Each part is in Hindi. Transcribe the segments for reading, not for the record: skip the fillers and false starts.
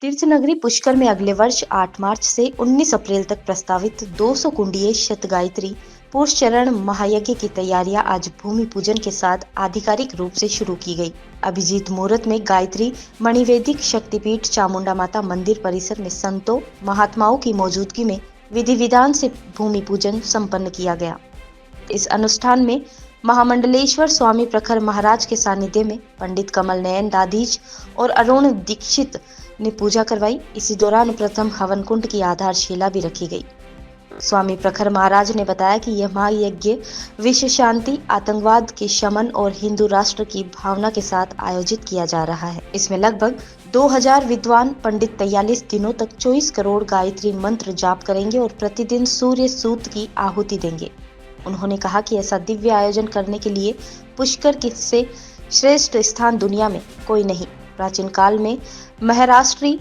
तीर्थ नगरी पुष्कर में अगले वर्ष 8 मार्च से 19 अप्रैल तक प्रस्तावित 200 कुंडीय शतगायत्री पुरुष चरण महायज्ञ की तैयारियां आज भूमि पूजन के साथ आधिकारिक रूप से शुरू की गई। अभिजीत मुहूर्त में गायत्री मणिवैदिक शक्तिपीठ चामुंडा माता मंदिर परिसर में संतों महात्माओं की मौजूदगी में विधि विधान से भूमि पूजन संपन्न किया गया। इस अनुष्ठान में महामंडलेश्वर स्वामी प्रखर महाराज के सानिध्य में पंडित कमल नयन दादीज और अरुण दीक्षित ने पूजा करवाई। इसी दौरान प्रथम हवन कुंड की आधारशिला भी रखी गई। स्वामी प्रखर महाराज ने बताया कि यह महायज्ञ विश्व शांति, आतंकवाद के शमन और हिंदू राष्ट्र की भावना के साथ आयोजित किया जा रहा है। इसमें लगभग 2000 विद्वान पंडित 43 दिनों तक 24 करोड़ गायत्री मंत्र जाप करेंगे और प्रतिदिन सूर्य सूक्त की आहुति देंगे। उन्होंने कहा कि ऐसा दिव्य आयोजन करने के लिए पुष्कर से श्रेष्ठ स्थान दुनिया में कोई नहीं। प्राचीन काल में महाराष्ट्री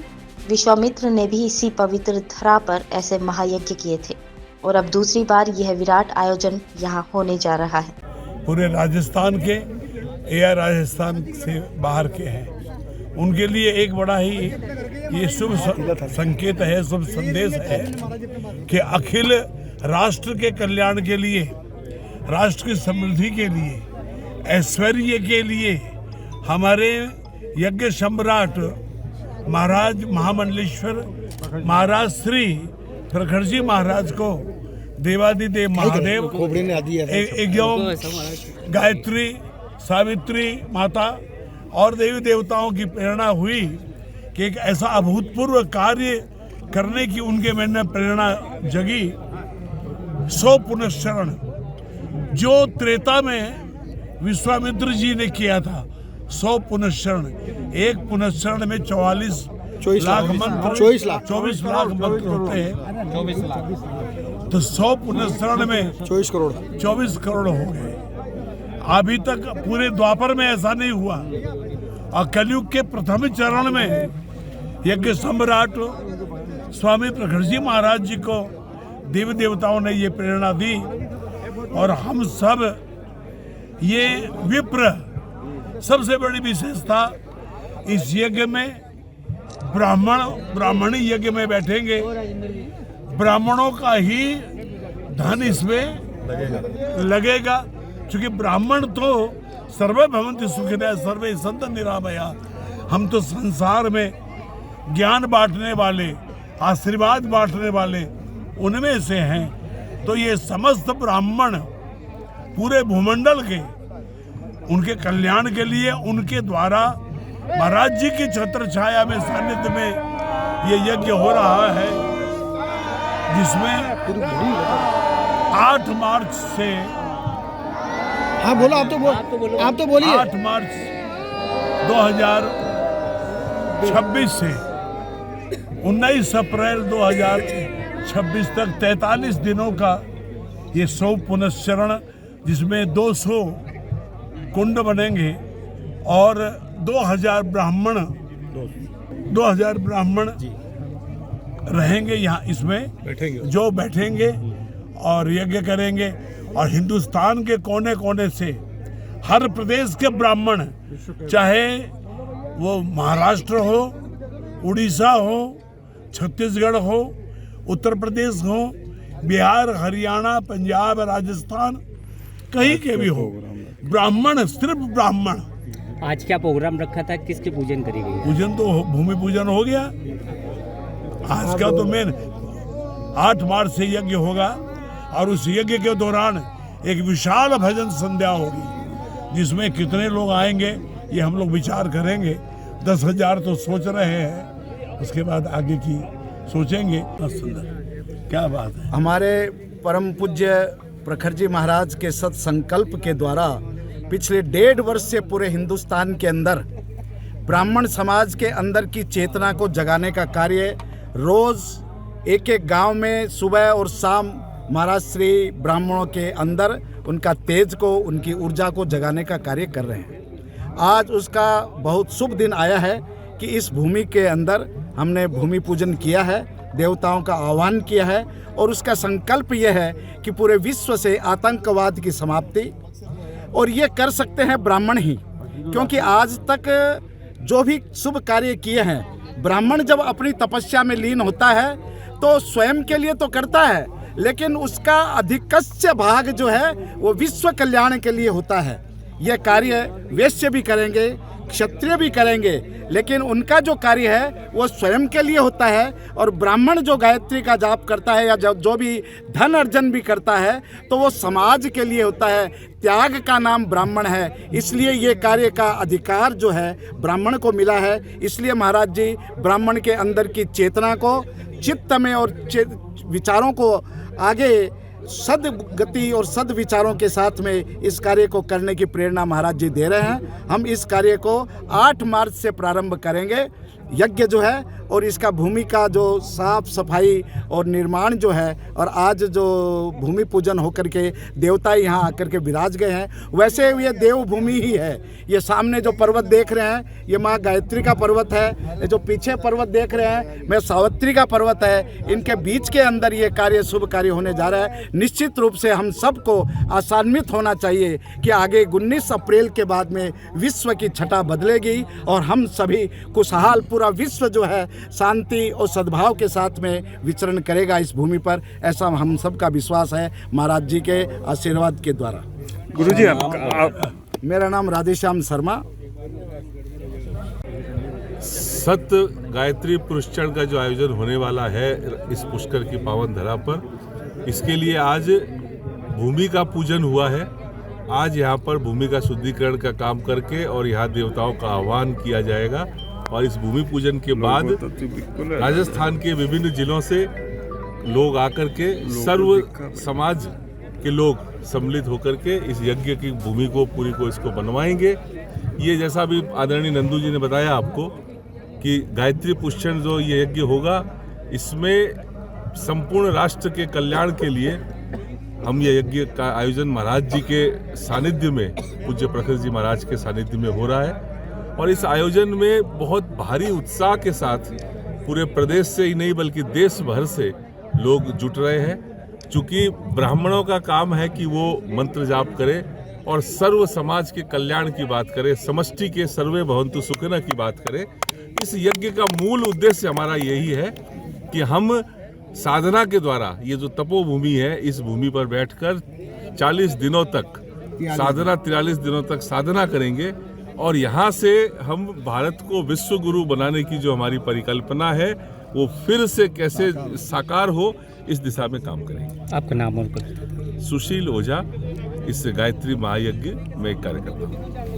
विश्वामित्र ने भी इसी पवित्र धरा पर ऐसे महायज्ञ किए थे और अब दूसरी बार यह विराट आयोजन यहाँ होने जा रहा है। पूरे राजस्थान के या राजस्थान से बाहर के हैं, उनके लिए एक बड़ा ही ये शुभ संकेत है, शुभ संदेश है कि अखिल राष्ट्र के कल्याण के लिए, राष्ट्र की समृद्धि के लिए, ऐश्वर्य के लिए हमारे यज्ञ सम्राट महाराज महामंडलेश्वर महाराज श्री प्रखर जी महाराज को देवादिदेव महादेव एवं गायत्री सावित्री माता और देवी देवताओं की प्रेरणा हुई कि एक ऐसा अभूतपूर्व कार्य करने की उनके मन में प्रेरणा जगी। 100 पुनश्चरण जो त्रेता में विश्वामित्र जी ने किया था, 100 पुनश्चरण, एक पुनश्चरण में 24 लाख मंत्र होते हैं, 24 लाख, तो 100 पुनश्चरण में 24 करोड़ हो गए। अभी तक पूरे द्वापर में ऐसा नहीं हुआ और कलयुग के प्रथम चरण में यज्ञ सम्राट स्वामी प्रखर जी महाराज जी को देवी देवताओं ने ये प्रेरणा दी और हम सब ये विप्र, सबसे बड़ी विशेषता इस यज्ञ में ब्राह्मणी यज्ञ में बैठेंगे। ब्राह्मणों का ही धन इसमें लगेगा क्योंकि ब्राह्मण तो सर्वे भवन्ति सुखिनः सर्वे सन्तु निरामया। हम तो संसार में ज्ञान बांटने वाले, आशीर्वाद बांटने वाले उनमें से हैं। तो ये समस्त ब्राह्मण पूरे भूमंडल के, उनके कल्याण के लिए उनके द्वारा महाराज जी की छत्र छाया में सानिध्य में ये यज्ञ हो रहा है, जिसमें 8 मार्च से, हाँ बोलो, आप तो बोलिए। 8 मार्च 2026 से 19 अप्रैल 2026 तक 43 दिनों का ये 100 पुनश्चरण, जिसमें 200 कुंड बनेंगे और 2000 ब्राह्मण रहेंगे यहाँ, इसमें जो बैठेंगे और यज्ञ करेंगे। और हिंदुस्तान के कोने कोने से हर प्रदेश के ब्राह्मण, चाहे वो महाराष्ट्र हो, उड़ीसा हो, छत्तीसगढ़ हो, उत्तर प्रदेश हो, बिहार, हरियाणा, पंजाब, राजस्थान, कहीं के भी हो, ब्राह्मण, सिर्फ ब्राह्मण। आज क्या प्रोग्राम रखा था, किसके पूजन करी गई? पूजन तो भूमि पूजन हो गया। आज का तो मेन 8 मार्च से यज्ञ होगा और उस यज्ञ के दौरान एक विशाल भजन संध्या होगी, जिसमें कितने लोग आएंगे ये हम लोग विचार करेंगे। 10,000 तो सोच रहे हैं, उसके बाद आगे की सोचेंगे। सुंदर, क्या बात है। हमारे परम पूज्य प्रखर जी महाराज के सत संकल्प के द्वारा पिछले 1.5 वर्ष से पूरे हिंदुस्तान के अंदर ब्राह्मण समाज के अंदर की चेतना को जगाने का कार्य रोज एक गांव में सुबह और शाम महाराज श्री ब्राह्मणों के अंदर उनका तेज को, उनकी ऊर्जा को जगाने का कार्य कर रहे हैं। आज उसका बहुत शुभ दिन आया है कि इस भूमि के अंदर हमने भूमि पूजन किया है, देवताओं का आह्वान किया है और उसका संकल्प यह है कि पूरे विश्व से आतंकवाद की समाप्ति, और ये कर सकते हैं ब्राह्मण ही, क्योंकि आज तक जो भी शुभ कार्य किए हैं ब्राह्मण जब अपनी तपस्या में लीन होता है तो स्वयं के लिए तो करता है, लेकिन उसका अधिकस्य भाग जो है वो विश्व कल्याण के लिए होता है। यह कार्य वैश्य भी करेंगे, क्षत्रिय भी करेंगे, लेकिन उनका जो कार्य है वो स्वयं के लिए होता है। और ब्राह्मण जो गायत्री का जाप करता है या जो भी धन अर्जन भी करता है तो वो समाज के लिए होता है। त्याग का नाम ब्राह्मण है, इसलिए ये कार्य का अधिकार जो है ब्राह्मण को मिला है। इसलिए महाराज जी ब्राह्मण के अंदर की चेतना को, चित्त में और विचारों को आगे सदगति और सद विचारों के साथ में इस कार्य को करने की प्रेरणा महाराज जी दे रहे हैं। हम इस कार्य को 8 मार्च से प्रारंभ करेंगे। यज्ञ जो है और इसका भूमि का जो साफ सफाई और निर्माण जो है, और आज जो भूमि पूजन होकर के देवता यहाँ आकर के विराज गए हैं, वैसे ये देव भूमि ही है। ये सामने जो पर्वत देख रहे हैं ये माँ गायत्री का पर्वत है, ये जो पीछे पर्वत देख रहे हैं मैं सावित्री का पर्वत है। इनके बीच के अंदर ये कार्य, शुभ कार्य होने जा रहा है। निश्चित रूप से हम सबको आशान्वित होना चाहिए कि आगे 19 अप्रैल के बाद में विश्व की छटा बदलेगी और हम सभी खुशहाल, पूरा विश्व जो है शांति और सद्भाव के साथ में विचरण करेगा इस भूमि पर। ऐसा हम सबका विश्वास है महाराज जी के आशीर्वाद के द्वारा। गुरुजी आप मेरा नाम राधेश्याम शर्मा। सत गायत्री पुष्कर का जो आयोजन होने वाला है इस पुष्कर की पावन धरा पर, इसके लिए आज भूमि का पूजन हुआ है। आज यहाँ पर भूमि का शुद्धिकरण का काम करके और यहाँ देवताओं का आह्वान किया जाएगा। और इस भूमि पूजन के बाद राजस्थान के विभिन्न जिलों से लोग आकर के, सर्व समाज के लोग सम्मिलित होकर के इस यज्ञ की भूमि को, पूरी को इसको बनवाएंगे। ये जैसा भी आदरणीय नंदू जी ने बताया आपको कि गायत्री पुष्कर जो ये यज्ञ होगा, इसमें संपूर्ण राष्ट्र के कल्याण के लिए हम ये यज्ञ का आयोजन महाराज जी के सानिध्य में, पूज्य प्रखर जी महाराज के सानिध्य में हो रहा है। और इस आयोजन में बहुत भारी उत्साह के साथ पूरे प्रदेश से ही नहीं बल्कि देश भर से लोग जुट रहे हैं। चूँकि ब्राह्मणों का काम है कि वो मंत्र जाप करे और सर्व समाज के कल्याण की बात करे, समष्टि के सर्वे भवन्तु सुखिनः की बात करे। इस यज्ञ का मूल उद्देश्य हमारा यही है कि हम साधना के द्वारा, ये जो तपोभूमि है, इस भूमि पर बैठकर 40 दिनों तक साधना, 43 दिनों तक साधना करेंगे और यहाँ से हम भारत को विश्व गुरु बनाने की जो हमारी परिकल्पना है वो फिर से कैसे साकार हो, इस दिशा में काम करेंगे। आपका नाम और कुछ? सुशील ओझा, इस गायत्री महायज्ञ में एक कार्यकर्ता हूँ।